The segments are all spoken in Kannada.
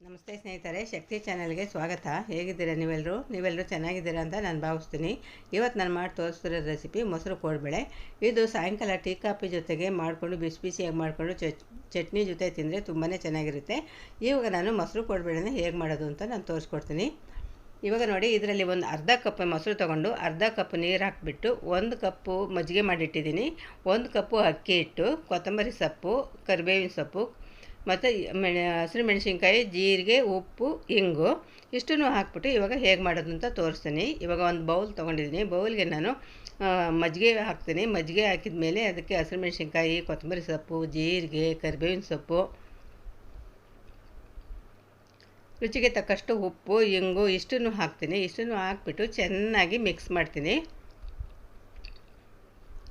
ನಮಸ್ತೆ ಸ್ನೇಹಿತರೆ, ಶಕ್ತಿ ಚಾನೆಲ್ಗೆ ಸ್ವಾಗತ. ಹೇಗಿದ್ದೀರಾ ನೀವೆಲ್ಲರೂ ಚೆನ್ನಾಗಿದ್ದೀರಾ ಅಂತ ನಾನು ಭಾವಿಸ್ತೀನಿ. ಇವತ್ತು ನಾನು ಮಾಡಿ ತೋರಿಸ್ತಿರೋ ರೆಸಿಪಿ ಮೊಸರು ಕೋಡ್ಬೇಳೆ. ಇದು ಸಾಯಂಕಾಲ ಟೀ ಕಾಫಿ ಜೊತೆಗೆ ಮಾಡಿಕೊಂಡು ಬಿಸಿ ಬಿಸಿಯಾಗಿ ಮಾಡಿಕೊಂಡು ಚಟ್ನಿ ಜೊತೆ ತಿಂದರೆ ತುಂಬಾ ಚೆನ್ನಾಗಿರುತ್ತೆ. ಇವಾಗ ನಾನು ಮೊಸರು ಕೋಡ್ಬೇಳೆನ ಹೇಗೆ ಮಾಡೋದು ಅಂತ ನಾನು ತೋರಿಸ್ಕೊಡ್ತೀನಿ. ಇವಾಗ ನೋಡಿ, ಇದರಲ್ಲಿ ಒಂದು ಅರ್ಧ ಕಪ್ ಮೊಸರು ತೊಗೊಂಡು ಅರ್ಧ ಕಪ್ ನೀರು ಹಾಕಿಬಿಟ್ಟು 1 ಕಪ್ಪು ಮಜ್ಜಿಗೆ ಮಾಡಿಟ್ಟಿದ್ದೀನಿ. 1 ಕಪ್ಪು ಅಕ್ಕಿ ಹಿಟ್ಟು, ಕೊತ್ತಂಬರಿ ಸೊಪ್ಪು, ಕರಿಬೇವಿನ ಸೊಪ್ಪು ಮತ್ತು ಹಸಿರು ಮೆಣಸಿನ್ಕಾಯಿ, ಜೀರಿಗೆ, ಉಪ್ಪು, ಇಂಗು ಇಷ್ಟನ್ನು ಹಾಕ್ಬಿಟ್ಟು ಇವಾಗ ಹೇಗೆ ಮಾಡೋದು ಅಂತ ತೋರಿಸ್ತೀನಿ. ಇವಾಗ ಒಂದು ಬೌಲ್ ತೊಗೊಂಡಿದ್ದೀನಿ. ಬೌಲ್ಗೆ ನಾನು ಮಜ್ಜಿಗೆ ಹಾಕ್ತೀನಿ. ಮಜ್ಜಿಗೆ ಹಾಕಿದ ಮೇಲೆ ಅದಕ್ಕೆ ಹಸಿರು ಮೆಣಸಿನ್ಕಾಯಿ, ಕೊತ್ತಂಬರಿ ಸೊಪ್ಪು, ಜೀರಿಗೆ, ಕರಿಬೇವಿನ ಸೊಪ್ಪು, ರುಚಿಗೆ ತಕ್ಕಷ್ಟು ಉಪ್ಪು, ಇಂಗು ಇಷ್ಟನ್ನು ಹಾಕ್ತೀನಿ. ಇಷ್ಟನ್ನು ಹಾಕ್ಬಿಟ್ಟು ಚೆನ್ನಾಗಿ ಮಿಕ್ಸ್ ಮಾಡ್ತೀನಿ.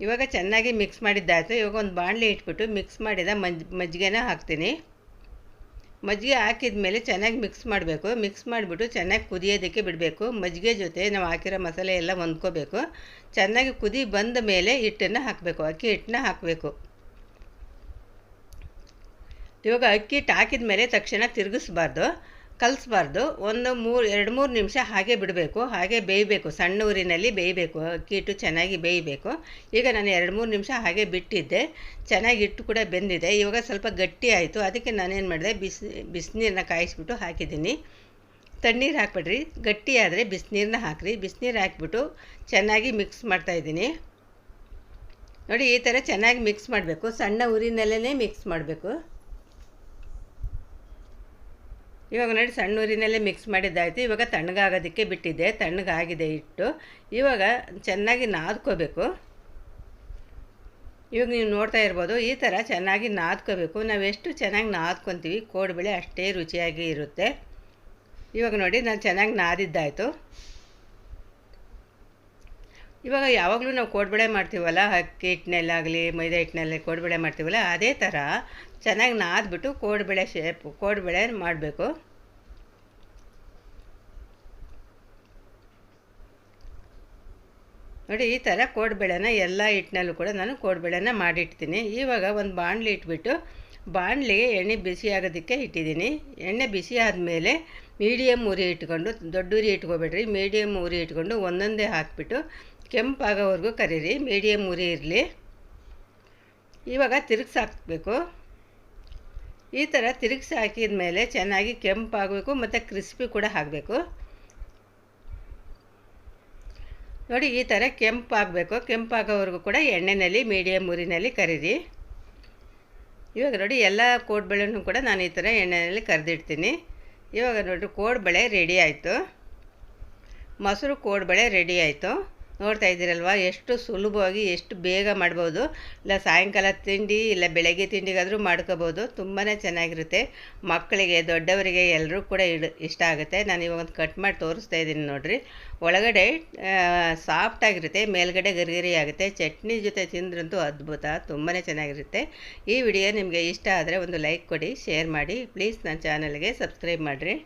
ಇವಾಗ ಚೆನ್ನಾಗಿ ಮಿಕ್ಸ್ ಮಾಡಿದ್ದಾಯಿತು. ಇವಾಗ ಒಂದು ಬಾಣಲೆ ಇಟ್ಬಿಟ್ಟು ಮಿಕ್ಸ್ ಮಾಡಿದ ಮಜ್ಜಿಗೆನ ಹಾಕ್ತೀನಿ. ಮಜ್ಜಿಗೆ ಹಾಕಿದ ಮೇಲೆ ಚೆನ್ನಾಗಿ ಮಿಕ್ಸ್ ಮಾಡಬೇಕು. ಮಿಕ್ಸ್ ಮಾಡಿಬಿಟ್ಟು ಚೆನ್ನಾಗಿ ಕುದಿಯೋದಕ್ಕೆ ಬಿಡಬೇಕು. ಮಜ್ಜಿಗೆ ಜೊತೆ ನಾವು ಹಾಕಿರೋ ಮಸಾಲೆ ಎಲ್ಲ ಹೊಂದ್ಕೋಬೇಕು. ಚೆನ್ನಾಗಿ ಕುದಿ ಬಂದ ಮೇಲೆ ಹಿಟ್ಟನ್ನು ಹಾಕಬೇಕು, ಅಕ್ಕಿ ಹಿಟ್ಟನ್ನ ಹಾಕಬೇಕು. ಇವಾಗ ಅಕ್ಕಿ ಹಿಟ್ಟು ಹಾಕಿದ ಮೇಲೆ ತಕ್ಷಣ ತಿರುಗಿಸ್ಬಾರ್ದು, ಕಲಿಸ್ಬಾರ್ದು. 2-3 ನಿಮಿಷ ಹಾಗೆ ಬಿಡಬೇಕು. ಹಾಗೆ ಬೇಯಬೇಕು, ಸಣ್ಣ ಊರಿನಲ್ಲಿ ಬೇಯಬೇಕು. ಅಕ್ಕಿ ಹಿಟ್ಟು ಚೆನ್ನಾಗಿ ಬೇಯಬೇಕು. ಈಗ ನಾನು 2-3 ನಿಮಿಷ ಹಾಗೆ ಬಿಟ್ಟಿದ್ದೆ. ಚೆನ್ನಾಗಿ ಹಿಟ್ಟು ಕೂಡ ಬೆಂದಿದೆ. ಇವಾಗ ಸ್ವಲ್ಪ ಗಟ್ಟಿ ಆಯಿತು. ಅದಕ್ಕೆ ನಾನೇನು ಮಾಡಿದೆ, ಬಿಸಿನೀರನ್ನ ಕಾಯಿಸ್ಬಿಟ್ಟು ಹಾಕಿದ್ದೀನಿ. ತಣ್ಣೀರು ಹಾಕ್ಬಿಡ್ರಿ, ಗಟ್ಟಿ ಆದರೆ ಬಿಸಿನೀರನ್ನ ಹಾಕಿರಿ. ಬಿಸಿನೀರು ಹಾಕಿಬಿಟ್ಟು ಚೆನ್ನಾಗಿ ಮಿಕ್ಸ್ ಮಾಡ್ತಾಯಿದ್ದೀನಿ. ನೋಡಿ, ಈ ಥರ ಚೆನ್ನಾಗಿ ಮಿಕ್ಸ್ ಮಾಡಬೇಕು. ಸಣ್ಣ ಊರಿನಲ್ಲೇ ಮಿಕ್ಸ್ ಮಾಡಬೇಕು. ಇವಾಗ ನೋಡಿ, ಸಣ್ಣ ಊರಿನಲ್ಲೇ ಮಿಕ್ಸ್ ಮಾಡಿದ್ದಾಯಿತು. ಇವಾಗ ತಣ್ಣಗಾಗೋದಕ್ಕೆ ಬಿಟ್ಟಿದ್ದೆ. ತಣ್ಣಗಾಗಿದೆ ಹಿಟ್ಟು. ಇವಾಗ ಚೆನ್ನಾಗಿ ನಾದ್ಕೋಬೇಕು. ಇವಾಗ ನೀವು ನೋಡ್ತಾ ಇರ್ಬೋದು, ಈ ಥರ ಚೆನ್ನಾಗಿ ನಾದ್ಕೋಬೇಕು. ನಾವು ಎಷ್ಟು ಚೆನ್ನಾಗಿ ನಾದ್ಕೊತೀವಿ ಕೋಡ್ಬೇಳೆ ಅಷ್ಟೇ ರುಚಿಯಾಗಿ ಇರುತ್ತೆ. ಇವಾಗ ನೋಡಿ, ನಾನು ಚೆನ್ನಾಗಿ ನಾದಿದ್ದಾಯಿತು. ಇವಾಗ ಯಾವಾಗಲೂ ನಾವು ಕೋಡ್ಬೇಳೆ ಮಾಡ್ತೀವಲ್ಲ, ಅಕ್ಕಿ ಹಿಟ್ಟಿನಲ್ಲಾಗಲಿ ಮೈದಾ ಹಿಟ್ಟಿನಲ್ಲಿ ಕೋಡ್ಬೇಳೆ ಮಾಡ್ತೀವಲ್ಲ, ಅದೇ ಥರ ಚೆನ್ನಾಗಿ ನಾದ್ಬಿಟ್ಟು ಕೋಡ್ಬೇಳೆ ಮಾಡಬೇಕು. ನೋಡಿ, ಈ ಥರ ಕೋಡ್ಬೇಳೆನ ಎಲ್ಲ ಹಿಟ್ಟಿನಲ್ಲೂ ಕೂಡ ನಾನು ಕೋಡ್ಬೇಳೆನ ಮಾಡಿಡ್ತೀನಿ. ಇವಾಗ ಒಂದು ಬಾಣಲಿ ಇಟ್ಬಿಟ್ಟು ಬಾಣಲಿಗೆ ಎಣ್ಣೆ ಬಿಸಿ ಆಗೋದಕ್ಕೆ ಇಟ್ಟಿದ್ದೀನಿ. ಎಣ್ಣೆ ಬಿಸಿ ಆದಮೇಲೆ ಮೀಡಿಯಮ್ ಉರಿ ಇಟ್ಕೊಂಡು, ದೊಡ್ಡ ಉರಿ ಇಟ್ಕೊಬೇಡ್ರಿ, ಮೀಡಿಯಮ್ ಉರಿ ಇಟ್ಕೊಂಡು ಒಂದೊಂದೇ ಹಾಕಿಬಿಟ್ಟು ಕೆಂಪಾಗೋವರೆಗೂ ಕರೀರಿ. ಮೀಡಿಯಮ್ ಉರಿ ಇರಲಿ. ಇವಾಗ ತಿರುಗಿಸಿ ಹಾಕಬೇಕು. ಈ ಥರ ತಿರುಗಿಸಿ ಹಾಕಿದ ಮೇಲೆ ಚೆನ್ನಾಗಿ ಕೆಂಪಾಗಬೇಕು ಮತ್ತು ಕ್ರಿಸ್ಪಿ ಕೂಡ ಆಗಬೇಕು. ನೋಡಿ, ಈ ಥರ ಕೆಂಪಾಗಬೇಕು. ಕೆಂಪಾಗೋವರೆಗೂ ಕೂಡ ಎಣ್ಣೆಯಲ್ಲಿ ಮೀಡಿಯಮ್ ಉರಿನಲ್ಲಿ ಕರೀರಿ. ಇವಾಗ ನೋಡಿ, ಎಲ್ಲ ಕೋಡ್ಬೇಳೆನೂ ಕೂಡ ನಾನು ಈ ಥರ ಎಣ್ಣೆಯಲ್ಲಿ ಕರೆದಿಡ್ತೀನಿ. ಇವಾಗ ನೋಡಿ, ಕೋಡ್ಬೇಳೆ ರೆಡಿ ಆಯಿತು. ಮೊಸರು ಕೋಡ್ಬೇಳೆ ರೆಡಿ ಆಯಿತು. ನೋಡ್ತಾ ಇದ್ದೀರಲ್ವ, ಎಷ್ಟು ಸುಲಭವಾಗಿ ಎಷ್ಟು ಬೇಗ ಮಾಡ್ಬೋದು. ಇಲ್ಲ ಸಾಯಂಕಾಲ ತಿಂಡಿ ಇಲ್ಲ ಬೆಳಗ್ಗೆ ತಿಂಡಿಗಾದರೂ ಮಾಡ್ಕೋಬೋದು. ತುಂಬಾ ಚೆನ್ನಾಗಿರುತ್ತೆ. ಮಕ್ಕಳಿಗೆ ದೊಡ್ಡವರಿಗೆ ಎಲ್ಲರೂ ಕೂಡ ಇಷ್ಟ ಆಗುತ್ತೆ. ನಾನು ಇವಾಗ ಒಂದು ಕಟ್ ಮಾಡಿ ತೋರಿಸ್ತಾ ಇದ್ದೀನಿ ನೋಡಿರಿ. ಒಳಗಡೆ ಸಾಫ್ಟಾಗಿರುತ್ತೆ, ಮೇಲ್ಗಡೆ ಗರಿಗರಿ ಆಗುತ್ತೆ. ಚಟ್ನಿ ಜೊತೆ ತಿಂದ್ರಂತೂ ಅದ್ಭುತ, ತುಂಬಾ ಚೆನ್ನಾಗಿರುತ್ತೆ. ಈ ವಿಡಿಯೋ ನಿಮಗೆ ಇಷ್ಟ ಆದರೆ ಒಂದು ಲೈಕ್ ಕೊಡಿ, ಶೇರ್ ಮಾಡಿ. ಪ್ಲೀಸ್ ನನ್ನ ಚಾನಲ್ಗೆ ಸಬ್ಸ್ಕ್ರೈಬ್ ಮಾಡಿರಿ.